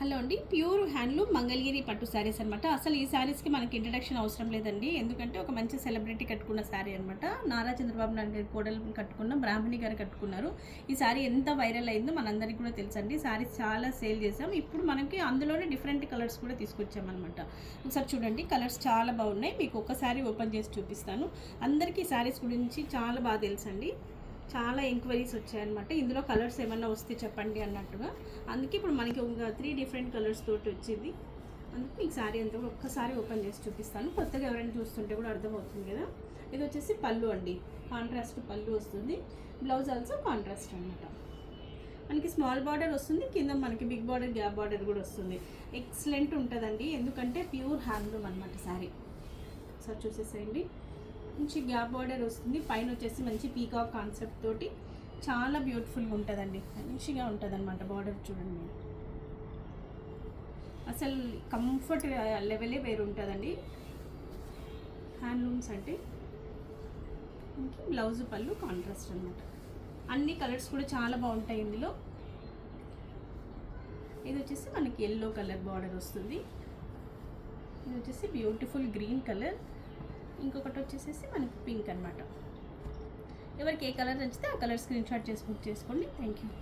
Hello అండి, pure handloom Mangalagiri పట్టు శారీస్ అనమాట. అసలు ఈ శారీస్కి మనకి ఇంట్రడక్షన్ అవసరం లేదండి. ఎందుకంటే ఒక మంచి సెలబ్రిటీ కట్టుకున్న శారీ అనమాట. నారా చంద్రబాబు నాయుడు గారి కోడలు కట్టుకున్న బ్రాహ్మణి గారు కట్టుకున్నారు. ఈ శారీ ఎంత వైరల్ అయిందో మనందరికీ కూడా తెలుసండి. శారీస్ చాలా సేల్ చేసాం. ఇప్పుడు మనకి అందులోనే డిఫరెంట్ కలర్స్ కూడా తీసుకొచ్చామన్నమాట. ఒకసారి చూడండి, కలర్స్ చాలా బాగున్నాయి. మీకు ఒక శారీ ఓపెన్ చేసి చూపిస్తాను. అందరికీ ఈ శారీస్ గురించి చాలా బాగా తెలుసండి. చాలా ఎంక్వైరీస్ వచ్చాయన్నమాట. ఇందులో కలర్స్ ఏమన్నా వస్తే చెప్పండి అన్నట్టుగా. అందుకే ఇప్పుడు మనకి ఒక 3 డిఫరెంట్ కలర్స్ తోటి వచ్చింది. అందుకే మీకు శారీ అంతా కూడా ఒక్కసారి ఓపెన్ చేసి చూపిస్తాను. కొత్తగా ఎవరైనా చూస్తుంటే కూడా అర్థమవుతుంది కదా. ఇది వచ్చేసి పళ్ళు అండి, కాంట్రాస్ట్ పళ్ళు వస్తుంది. బ్లౌజ్ ఆల్సో కాంట్రాస్ట్ అనమాట. మనకి స్మాల్ బార్డర్ వస్తుంది, కింద మనకి బిగ్ బార్డర్ గ్యాప్ బార్డర్ కూడా వస్తుంది. ఎక్సలెంట్ ఉంటుందండి, ఎందుకంటే ప్యూర్ హ్యాండ్లూమ్ అనమాట శారీ. ఒకసారి చూసేసేయండి. మంచి గ్యాప్ బార్డర్ వస్తుంది, పైన వచ్చేసి మంచి పీకాక్ కాన్సెప్ట్ తోటి చాలా బ్యూటిఫుల్గా ఉంటుందండి. మంచిగా ఉంటుంది అనమాట. బార్డర్ చూడండి, అసలు కంఫర్ట్ లెవెలే వేరు ఉంటుందండి హ్యాండ్లూమ్స్ అంటే. ఇంకా బ్లౌజ్ పళ్ళు కాంట్రాస్ట్ అనమాట. అన్ని కలర్స్ కూడా చాలా బాగుంటాయి ఇందులో. ఇది వచ్చేసి మనకి ఎల్లో కలర్ బార్డర్ వస్తుంది. ఇది వచ్చేసి బ్యూటిఫుల్ గ్రీన్ కలర్. ఇంకొకటి వచ్చేసేసి మనకి పింక్ అనమాట. ఎవరికి ఏ కలర్ నచ్చితే ఆ కలర్ స్క్రీన్ షాట్ చేసి బుక్ చేసుకోండి. Thank you.